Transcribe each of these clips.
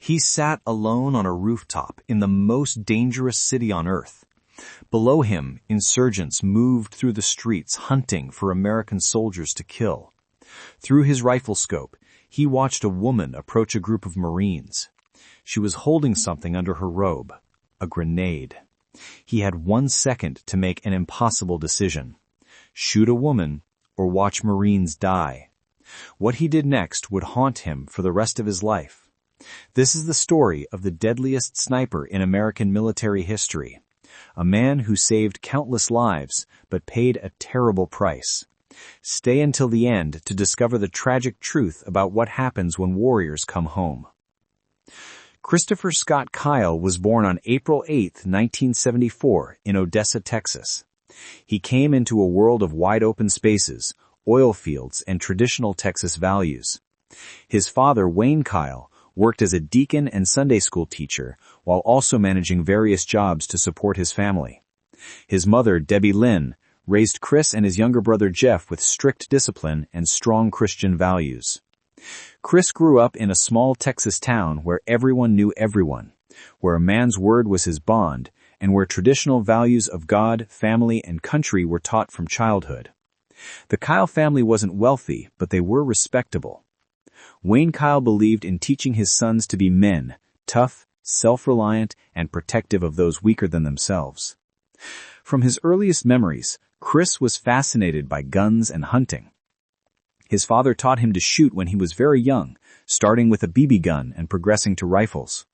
He sat alone on a rooftop in the most dangerous city on earth. Below him, insurgents moved through the streets hunting for American soldiers to kill. Through his rifle scope, he watched a woman approach a group of Marines. She was holding something under her robe, a grenade. He had 1 second to make an impossible decision: shoot a woman or watch Marines die. What he did next would haunt him for the rest of his life. This is the story of the deadliest sniper in American military history, a man who saved countless lives but paid a terrible price. Stay until the end to discover the tragic truth about what happens when warriors come home. Christopher Scott Kyle was born on April 8, 1974, in Odessa, Texas. He came into a world of wide-open spaces, oil fields, and traditional Texas values. His father, Wayne Kyle, worked as a deacon and Sunday school teacher while also managing various jobs to support his family. His mother, Debbie Lynn, raised Chris and his younger brother Jeff with strict discipline and strong Christian values. Chris grew up in a small Texas town where everyone knew everyone, where a man's word was his bond, and where traditional values of God, family, and country were taught from childhood. The Kyle family wasn't wealthy, but they were respectable. Wayne Kyle believed in teaching his sons to be men, tough, self-reliant, and protective of those weaker than themselves. From his earliest memories, Chris was fascinated by guns and hunting. His father taught him to shoot when he was very young, starting with a BB gun and progressing to rifles.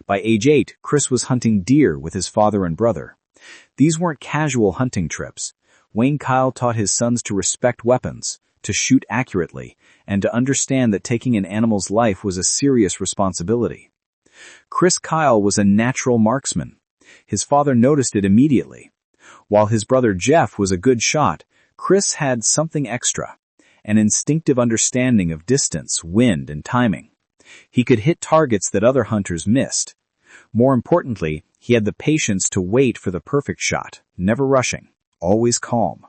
By age 8, Chris was hunting deer with his father and brother. These weren't casual hunting trips. Wayne Kyle taught his sons to respect weapons, to shoot accurately, and to understand that taking an animal's life was a serious responsibility. Chris Kyle was a natural marksman. His father noticed it immediately. While his brother Jeff was a good shot, Chris had something extra: an instinctive understanding of distance, wind, and timing. He could hit targets that other hunters missed. More importantly, he had the patience to wait for the perfect shot, never rushing, always calm.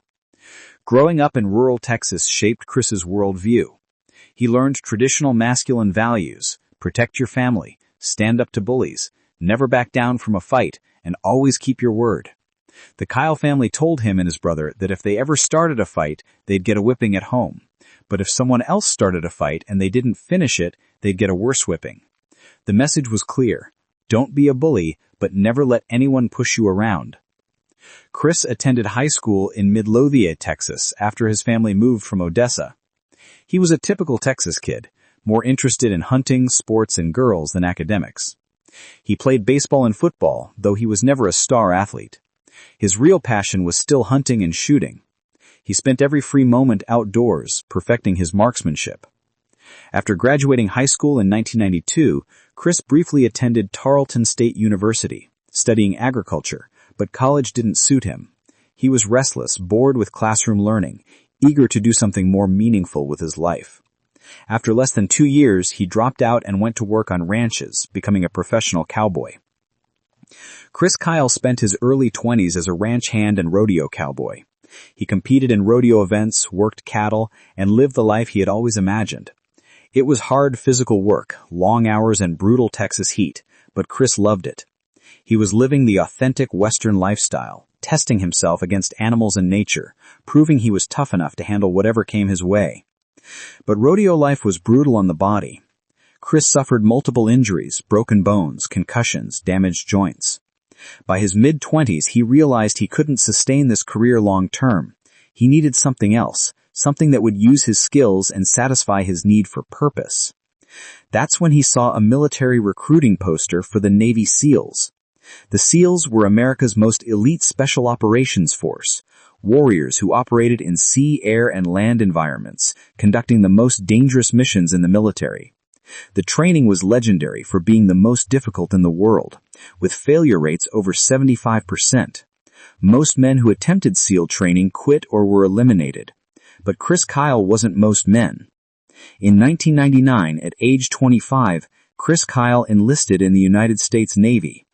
Growing up in rural Texas shaped Chris's worldview. He learned traditional masculine values: protect your family, stand up to bullies, never back down from a fight, and always keep your word. The Kyle family told him and his brother that if they ever started a fight, they'd get a whipping at home. But if someone else started a fight and they didn't finish it, they'd get a worse whipping. The message was clear: don't be a bully, but never let anyone push you around. Chris attended high school in Midlothian, Texas, after his family moved from Odessa. He was a typical Texas kid, more interested in hunting, sports, and girls than academics. He played baseball and football, though he was never a star athlete. His real passion was still hunting and shooting. He spent every free moment outdoors, perfecting his marksmanship. After graduating high school in 1992, Chris briefly attended Tarleton State University, studying agriculture, but college didn't suit him. He was restless, bored with classroom learning, eager to do something more meaningful with his life. After less than 2 years, he dropped out and went to work on ranches, becoming a professional cowboy. Chris Kyle spent his early 20s as a ranch hand and rodeo cowboy. He competed in rodeo events, worked cattle, and lived the life he had always imagined. It was hard physical work, long hours, and brutal Texas heat, but Chris loved it. He was living the authentic Western lifestyle, testing himself against animals and nature, proving he was tough enough to handle whatever came his way. But rodeo life was brutal on the body. Chris suffered multiple injuries, broken bones, concussions, damaged joints. By his mid-20s, he realized he couldn't sustain this career long-term. He needed something else, something that would use his skills and satisfy his need for purpose. That's when he saw a military recruiting poster for the Navy SEALs. The SEALs were America's most elite special operations force, warriors who operated in sea, air, and land environments, conducting the most dangerous missions in the military. The training was legendary for being the most difficult in the world, with failure rates over 75%. Most men who attempted SEAL training quit or were eliminated. But Chris Kyle wasn't most men. In 1999, at age 25, Chris Kyle enlisted in the United States Navy.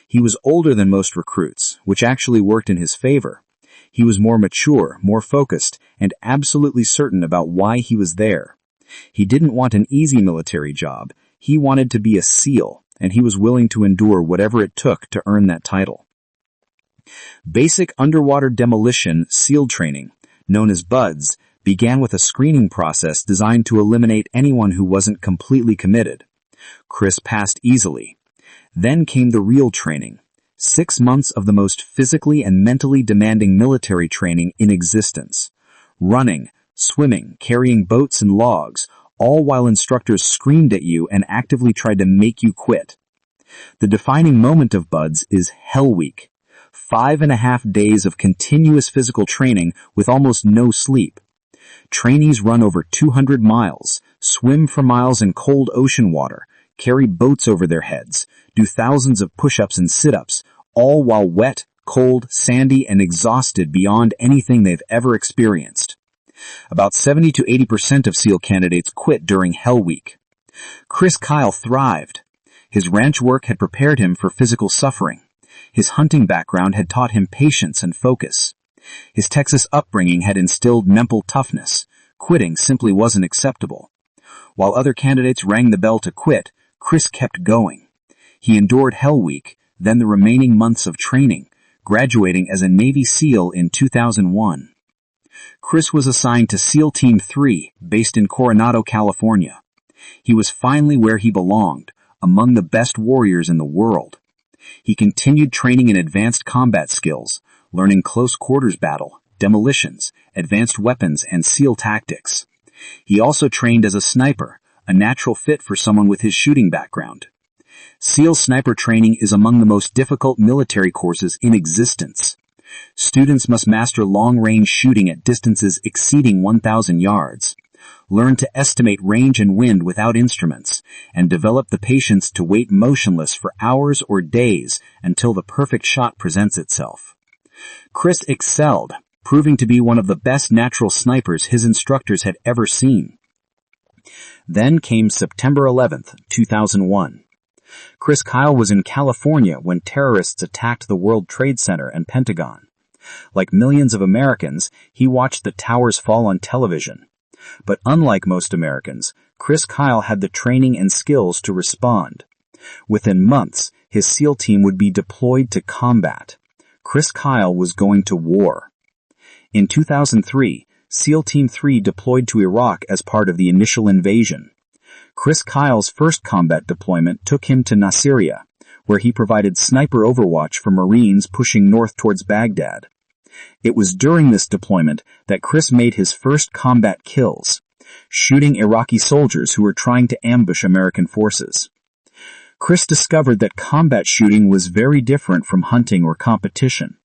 He was older than most recruits, which actually worked in his favor. He was more mature, more focused, and absolutely certain about why he was there. He didn't want an easy military job. He wanted to be a SEAL, and he was willing to endure whatever it took to earn that title. Basic underwater demolition SEAL training, known as BUDS, began with a screening process designed to eliminate anyone who wasn't completely committed. Chris passed easily. Then came the real training. 6 months of the most physically and mentally demanding military training in existence. Running, swimming, carrying boats and logs, all while instructors screamed at you and actively tried to make you quit. The defining moment of BUDS is Hell Week. 5.5 days of continuous physical training with almost no sleep. Trainees run over 200 miles, swim for miles in cold ocean water, carry boats over their heads, do thousands of push-ups and sit-ups, all while wet, cold, sandy, and exhausted beyond anything they've ever experienced. About 70 to 80% of SEAL candidates quit during Hell Week. Chris Kyle thrived. His ranch work had prepared him for physical suffering. His hunting background had taught him patience and focus. His Texas upbringing had instilled mental toughness. Quitting simply wasn't acceptable. While other candidates rang the bell to quit, Chris kept going. He endured Hell Week, then the remaining months of training, graduating as a Navy SEAL in 2001. Chris was assigned to SEAL Team 3, based in Coronado, California. He was finally where he belonged, among the best warriors in the world. He continued training in advanced combat skills, learning close quarters battle, demolitions, advanced weapons, and SEAL tactics. He also trained as a sniper, a natural fit for someone with his shooting background. SEAL sniper training is among the most difficult military courses in existence. Students must master long-range shooting at distances exceeding 1,000 yards, learn to estimate range and wind without instruments, and develop the patience to wait motionless for hours or days until the perfect shot presents itself. Chris excelled, proving to be one of the best natural snipers his instructors had ever seen. Then came September 11th, 2001. Chris Kyle was in California when terrorists attacked the World Trade Center and Pentagon. Like millions of Americans, he watched the towers fall on television. But unlike most Americans, Chris Kyle had the training and skills to respond. Within months, his SEAL team would be deployed to combat. Chris Kyle was going to war. In 2003, SEAL Team 3 deployed to Iraq as part of the initial invasion. Chris Kyle's first combat deployment took him to Nasiriyah, where he provided sniper overwatch for Marines pushing north towards Baghdad. It was during this deployment that Chris made his first combat kills, shooting Iraqi soldiers who were trying to ambush American forces. Chris discovered that combat shooting was very different from hunting or competition.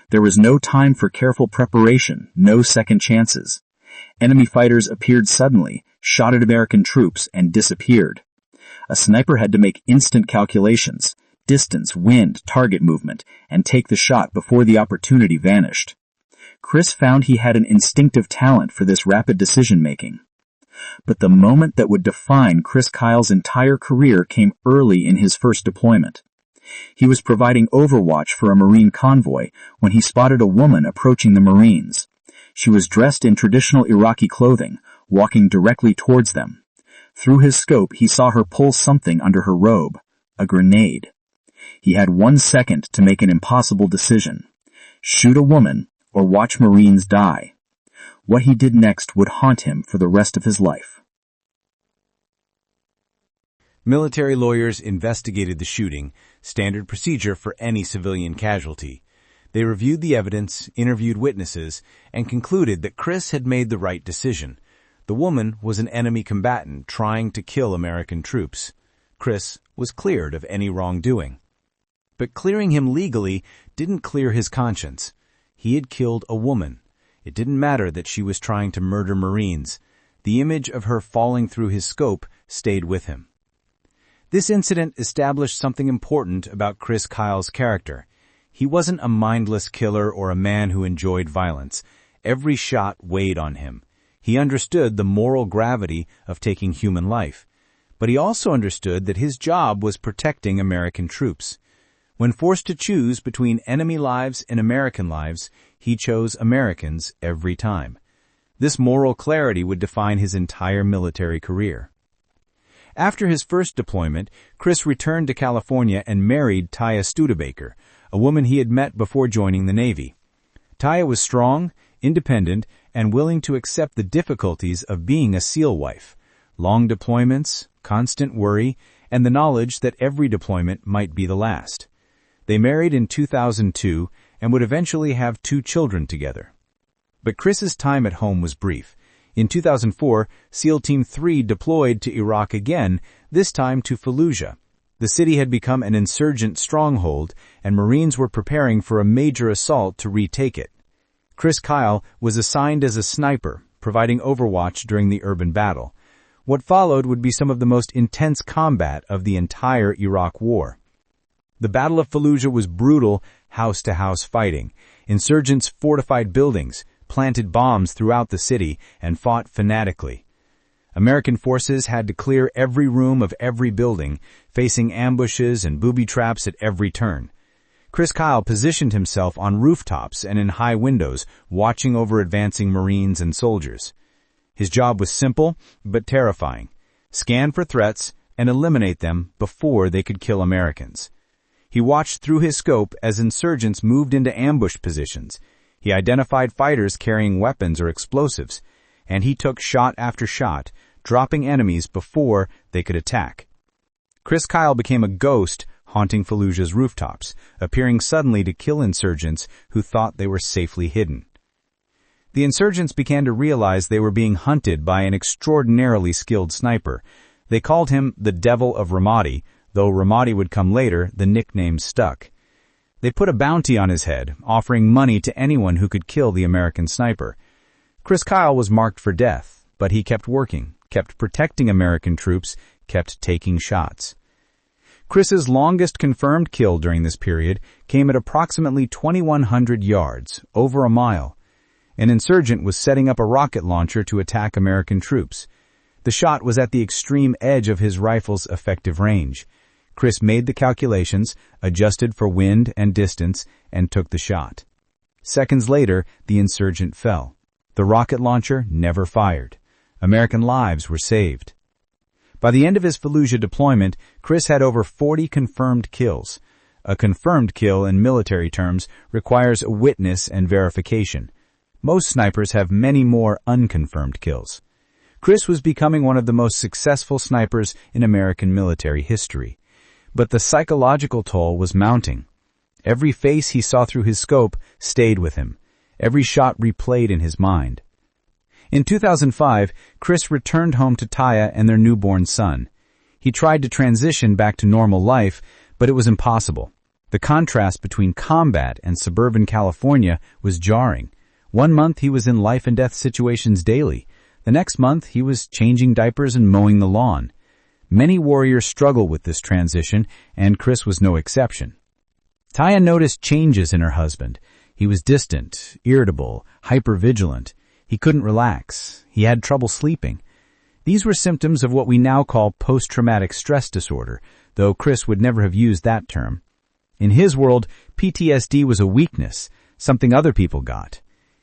There was no time for careful preparation, no second chances. Enemy fighters appeared suddenly, shot at American troops, and disappeared. A sniper had to make instant calculations, distance, wind, target movement, and take the shot before the opportunity vanished. Chris found he had an instinctive talent for this rapid decision-making. But the moment that would define Chris Kyle's entire career came early in his first deployment. He was providing overwatch for a Marine convoy when he spotted a woman approaching the Marines. She was dressed in traditional Iraqi clothing, walking directly towards them. Through his scope, he saw her pull something under her robe, a grenade. He had 1 second to make an impossible decision: shoot a woman or watch Marines die. What he did next would haunt him for the rest of his life. Military lawyers investigated the shooting, standard procedure for any civilian casualty. They reviewed the evidence, interviewed witnesses, and concluded that Chris had made the right decision. The woman was an enemy combatant trying to kill American troops. Chris was cleared of any wrongdoing. But clearing him legally didn't clear his conscience. He had killed a woman. It didn't matter that she was trying to murder Marines. The image of her falling through his scope stayed with him. This incident established something important about Chris Kyle's character. He wasn't a mindless killer or a man who enjoyed violence. Every shot weighed on him. He understood the moral gravity of taking human life. But he also understood that his job was protecting American troops. When forced to choose between enemy lives and American lives, he chose Americans every time. This moral clarity would define his entire military career. After his first deployment, Chris returned to California and married Taya Studebaker, a woman he had met before joining the Navy. Taya was strong, independent, and willing to accept the difficulties of being a SEAL wife. Long deployments, constant worry, and the knowledge that every deployment might be the last. They married in 2002 and would eventually have 2 children together. But Chris's time at home was brief. In 2004, SEAL Team 3 deployed to Iraq again, this time to Fallujah. The city had become an insurgent stronghold, and Marines were preparing for a major assault to retake it. Chris Kyle was assigned as a sniper, providing overwatch during the urban battle. What followed would be some of the most intense combat of the entire Iraq War. The Battle of Fallujah was brutal, house-to-house fighting. Insurgents fortified buildings, planted bombs throughout the city, and fought fanatically. American forces had to clear every room of every building, facing ambushes and booby traps at every turn. Chris Kyle positioned himself on rooftops and in high windows, watching over advancing Marines and soldiers. His job was simple, but terrifying. Scan for threats and eliminate them before they could kill Americans. He watched through his scope as insurgents moved into ambush positions. He identified fighters carrying weapons or explosives, and he took shot after shot, dropping enemies before they could attack. Chris Kyle became a ghost haunting Fallujah's rooftops, appearing suddenly to kill insurgents who thought they were safely hidden. The insurgents began to realize they were being hunted by an extraordinarily skilled sniper. They called him the Devil of Ramadi, though Ramadi would come later, the nickname stuck. They put a bounty on his head, offering money to anyone who could kill the American sniper. Chris Kyle was marked for death, but he kept working, kept protecting American troops, kept taking shots. Chris's longest confirmed kill during this period came at approximately 2,100 yards, over a mile. An insurgent was setting up a rocket launcher to attack American troops. The shot was at the extreme edge of his rifle's effective range. Chris made the calculations, adjusted for wind and distance, and took the shot. Seconds later, the insurgent fell. The rocket launcher never fired. American lives were saved. By the end of his Fallujah deployment, Chris had over 40 confirmed kills. A confirmed kill in military terms requires a witness and verification. Most snipers have many more unconfirmed kills. Chris was becoming one of the most successful snipers in American military history. But the psychological toll was mounting. Every face he saw through his scope stayed with him. Every shot replayed in his mind. In 2005, Chris returned home to Taya and their newborn son. He tried to transition back to normal life, but it was impossible. The contrast between combat and suburban California was jarring. 1 month he was in life-and-death situations daily. The next month he was changing diapers and mowing the lawn. Many warriors struggle with this transition, and Chris was no exception. Taya noticed changes in her husband. He was distant, irritable, hypervigilant. He couldn't relax. He had trouble sleeping. These were symptoms of what we now call post-traumatic stress disorder, though Chris would never have used that term. In his world, PTSD was a weakness, something other people got.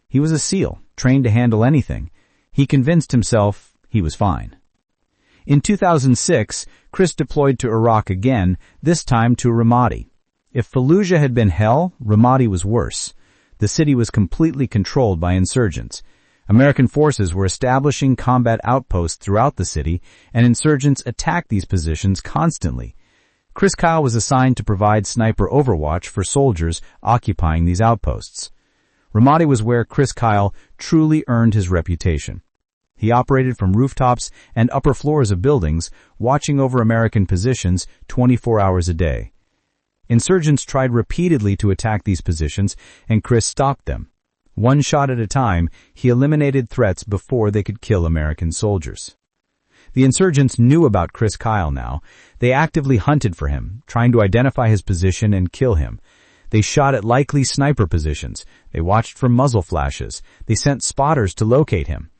He was a SEAL, trained to handle anything. He convinced himself he was fine. In 2006, Chris deployed to Iraq again, this time to Ramadi. If Fallujah had been hell, Ramadi was worse. The city was completely controlled by insurgents. American forces were establishing combat outposts throughout the city, and insurgents attacked these positions constantly. Chris Kyle was assigned to provide sniper overwatch for soldiers occupying these outposts. Ramadi was where Chris Kyle truly earned his reputation. He operated from rooftops and upper floors of buildings, watching over American positions 24 hours a day. Insurgents tried repeatedly to attack these positions, and Chris stopped them. 1 shot at a time, he eliminated threats before they could kill American soldiers. The insurgents knew about Chris Kyle now. They actively hunted for him, trying to identify his position and kill him. They shot at likely sniper positions. They watched for muzzle flashes. They sent spotters to locate him.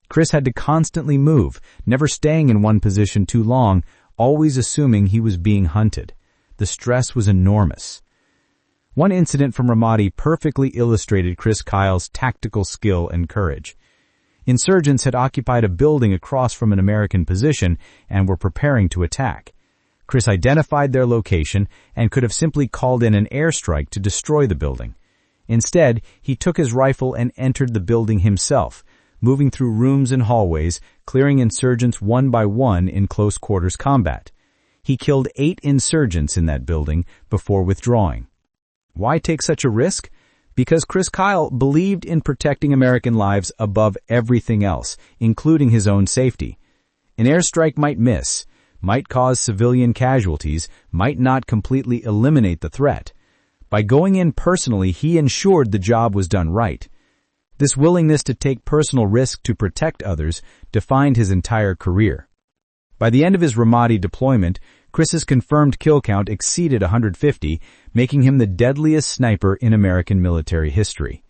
Chris had to constantly move, never staying in one position too long, always assuming he was being hunted. The stress was enormous. One incident from Ramadi perfectly illustrated Chris Kyle's tactical skill and courage. Insurgents had occupied a building across from an American position and were preparing to attack. Chris identified their location and could have simply called in an airstrike to destroy the building. Instead, he took his rifle and entered the building himself, moving through rooms and hallways, clearing insurgents one by one in close-quarters combat. He killed 8 insurgents in that building before withdrawing. Why take such a risk? Because Chris Kyle believed in protecting American lives above everything else, including his own safety. An airstrike might miss, might cause civilian casualties, might not completely eliminate the threat. By going in personally, he ensured the job was done right. This willingness to take personal risk to protect others defined his entire career. By the end of his Ramadi deployment, Chris's confirmed kill count exceeded 150, making him the deadliest sniper in American military history.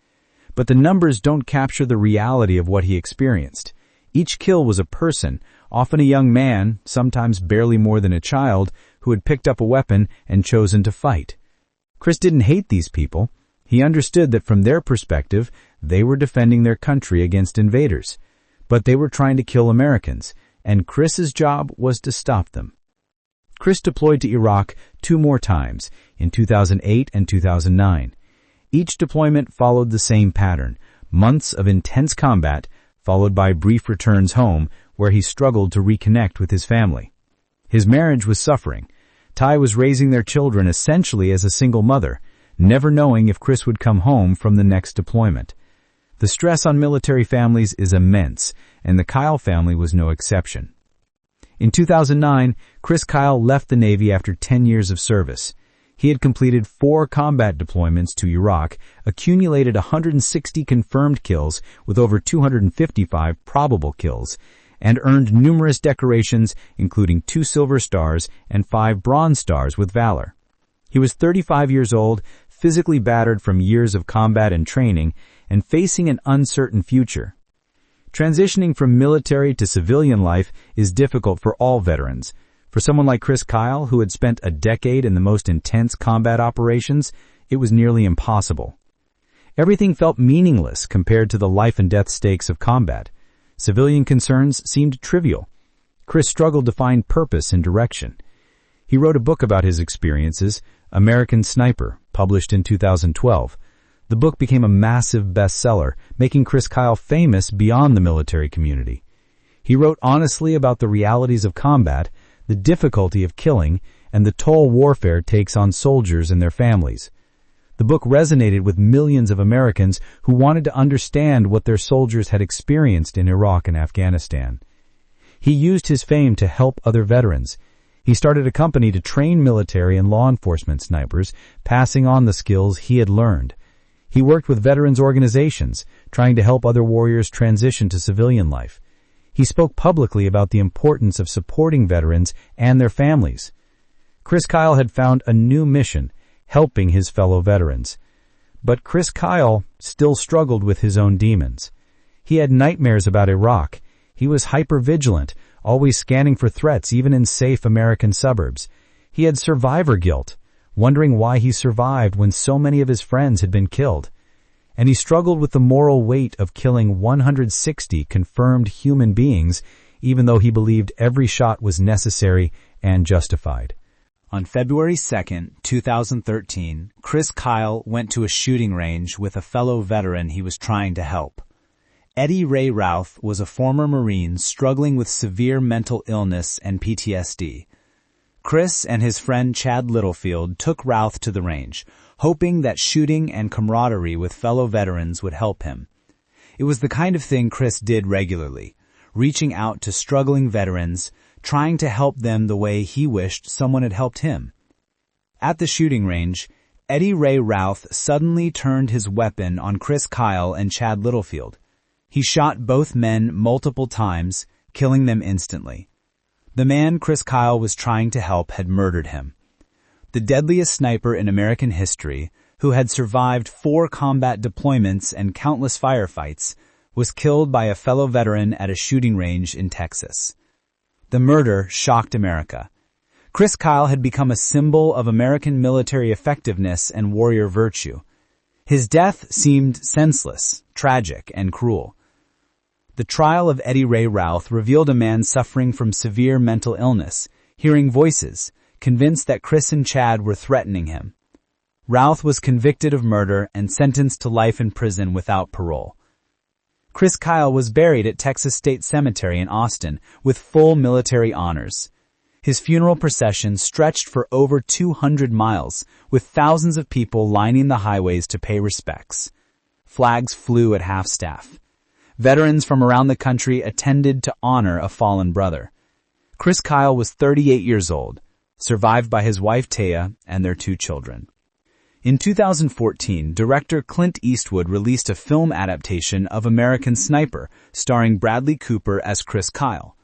But the numbers don't capture the reality of what he experienced. Each kill was a person, often a young man, sometimes barely more than a child, who had picked up a weapon and chosen to fight. Chris didn't hate these people. He understood that from their perspective, they were defending their country against invaders. But they were trying to kill Americans, and Chris's job was to stop them. Chris deployed to Iraq 2 more times, in 2008 and 2009. Each deployment followed the same pattern: months of intense combat, followed by brief returns home, where he struggled to reconnect with his family. His marriage was suffering. Ty was raising their children essentially as a single mother, never knowing if Chris would come home from the next deployment. The stress on military families is immense, and the Kyle family was no exception. In 2009, Chris Kyle left the Navy after 10 years of service. He had completed 4 combat deployments to Iraq, accumulated 160 confirmed kills with over 255 probable kills, and earned numerous decorations, including 2 Silver Stars and 5 Bronze Stars with Valor. He was 35 years old, physically battered from years of combat and training, and facing an uncertain future. Transitioning from military to civilian life is difficult for all veterans. For someone like Chris Kyle, who had spent a decade in the most intense combat operations, it was nearly impossible. Everything felt meaningless compared to the life and death stakes of combat. Civilian concerns seemed trivial. Chris struggled to find purpose and direction. He wrote a book about his experiences, American Sniper, published in 2012. The book became a massive bestseller, making Chris Kyle famous beyond the military community. He wrote honestly about the realities of combat, the difficulty of killing, and the toll warfare takes on soldiers and their families. The book resonated with millions of Americans who wanted to understand what their soldiers had experienced in Iraq and Afghanistan. He used his fame to help other veterans. He started a company to train military and law enforcement snipers, passing on the skills he had learned. He worked with veterans organizations, trying to help other warriors transition to civilian life. He spoke publicly about the importance of supporting veterans and their families. Chris Kyle had found a new mission, helping his fellow veterans. But Chris Kyle still struggled with his own demons. He had nightmares about Iraq. He was hyper-vigilant, always scanning for threats even in safe American suburbs. He had survivor guilt, wondering why he survived when so many of his friends had been killed. And he struggled with the moral weight of killing 160 confirmed human beings, even though he believed every shot was necessary and justified. On February 2nd, 2013, Chris Kyle went to a shooting range with a fellow veteran he was trying to help. Eddie Ray Routh was a former Marine struggling with severe mental illness and PTSD. Chris and his friend Chad Littlefield took Routh to the range, hoping that shooting and camaraderie with fellow veterans would help him. It was the kind of thing Chris did regularly, reaching out to struggling veterans, trying to help them the way he wished someone had helped him. At the shooting range, Eddie Ray Routh suddenly turned his weapon on Chris Kyle and Chad Littlefield. He shot both men multiple times, killing them instantly. The man Chris Kyle was trying to help had murdered him. The deadliest sniper in American history, who had survived 4 combat deployments and countless firefights, was killed by a fellow veteran at a shooting range in Texas. The murder shocked America. Chris Kyle had become a symbol of American military effectiveness and warrior virtue. His death seemed senseless, tragic, and cruel. The trial of Eddie Ray Routh revealed a man suffering from severe mental illness, hearing voices, convinced that Chris and Chad were threatening him. Routh was convicted of murder and sentenced to life in prison without parole. Chris Kyle was buried at Texas State Cemetery in Austin with full military honors. His funeral procession stretched for over 200 miles, with thousands of people lining the highways to pay respects. Flags flew at half-staff. Veterans from around the country attended to honor a fallen brother. Chris Kyle was 38 years old, survived by his wife Taya and their 2 children. In 2014, director Clint Eastwood released a film adaptation of American Sniper, starring Bradley Cooper as Chris Kyle.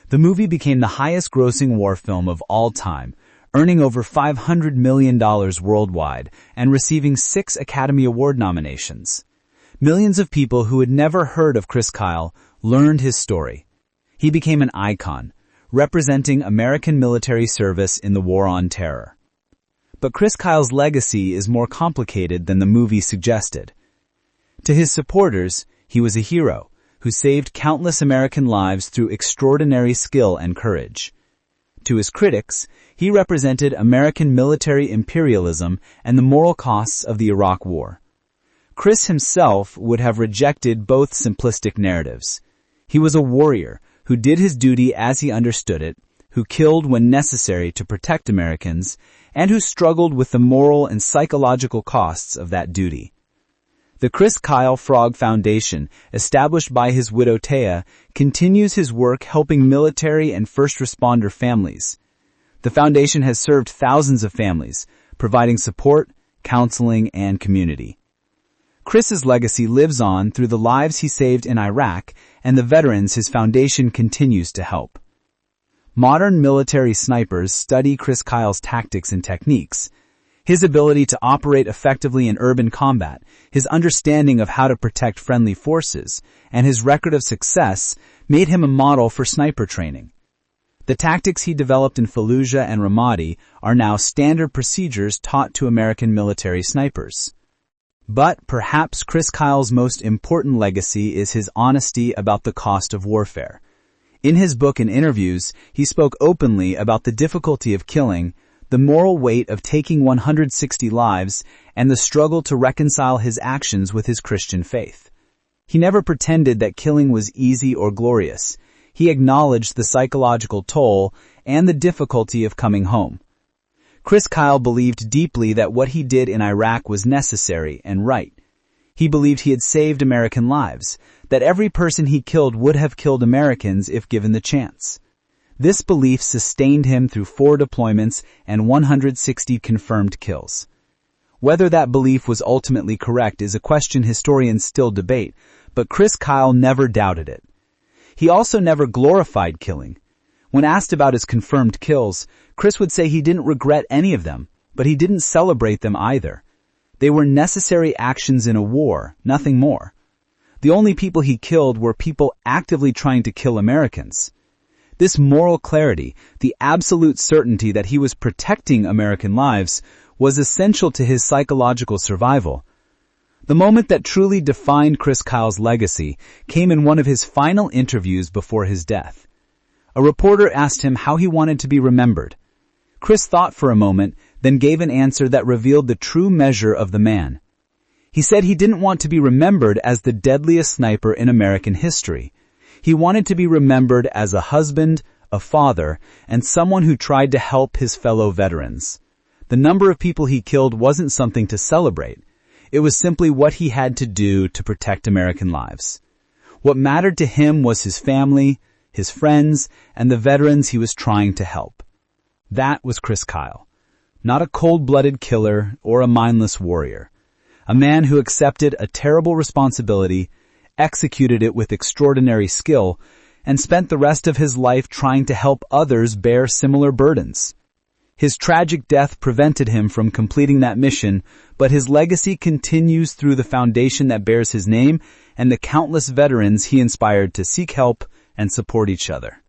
The movie became the highest-grossing war film of all time, earning over $500 million worldwide and receiving 6 Academy Award nominations. Millions of people who had never heard of Chris Kyle learned his story. He became an icon, representing American military service in the War on Terror. But Chris Kyle's legacy is more complicated than the movie suggested. To his supporters, he was a hero who saved countless American lives through extraordinary skill and courage. To his critics, he represented American military imperialism and the moral costs of the Iraq War. Chris himself would have rejected both simplistic narratives. He was a warrior who did his duty as he understood it, who killed when necessary to protect Americans, and who struggled with the moral and psychological costs of that duty. The Chris Kyle Frog Foundation, established by his widow Taya, continues his work helping military and first responder families. The foundation has served thousands of families, providing support, counseling, and community. Chris's legacy lives on through the lives he saved in Iraq and the veterans his foundation continues to help. Modern military snipers study Chris Kyle's tactics and techniques. His ability to operate effectively in urban combat, his understanding of how to protect friendly forces, and his record of success made him a model for sniper training. The tactics he developed in Fallujah and Ramadi are now standard procedures taught to American military snipers. But perhaps Chris Kyle's most important legacy is his honesty about the cost of warfare. In his book and interviews, he spoke openly about the difficulty of killing, the moral weight of taking 160 lives, and the struggle to reconcile his actions with his Christian faith. He never pretended that killing was easy or glorious. He acknowledged the psychological toll and the difficulty of coming home. Chris Kyle believed deeply that what he did in Iraq was necessary and right. He believed he had saved American lives, that every person he killed would have killed Americans if given the chance. This belief sustained him through 4 deployments and 160 confirmed kills. Whether that belief was ultimately correct is a question historians still debate, but Chris Kyle never doubted it. He also never glorified killing. When asked about his confirmed kills, Chris would say he didn't regret any of them, but he didn't celebrate them either. They were necessary actions in a war, nothing more. The only people he killed were people actively trying to kill Americans. This moral clarity, the absolute certainty that he was protecting American lives, was essential to his psychological survival. The moment that truly defined Chris Kyle's legacy came in one of his final interviews before his death. A reporter asked him how he wanted to be remembered. Chris thought for a moment, then gave an answer that revealed the true measure of the man. He said he didn't want to be remembered as the deadliest sniper in American history. He wanted to be remembered as a husband, a father, and someone who tried to help his fellow veterans. The number of people he killed wasn't something to celebrate. It was simply what he had to do to protect American lives. What mattered to him was his family, his friends, and the veterans he was trying to help. That was Chris Kyle. Not a cold-blooded killer or a mindless warrior. A man who accepted a terrible responsibility, executed it with extraordinary skill, and spent the rest of his life trying to help others bear similar burdens. His tragic death prevented him from completing that mission, but his legacy continues through the foundation that bears his name and the countless veterans he inspired to seek help and support each other.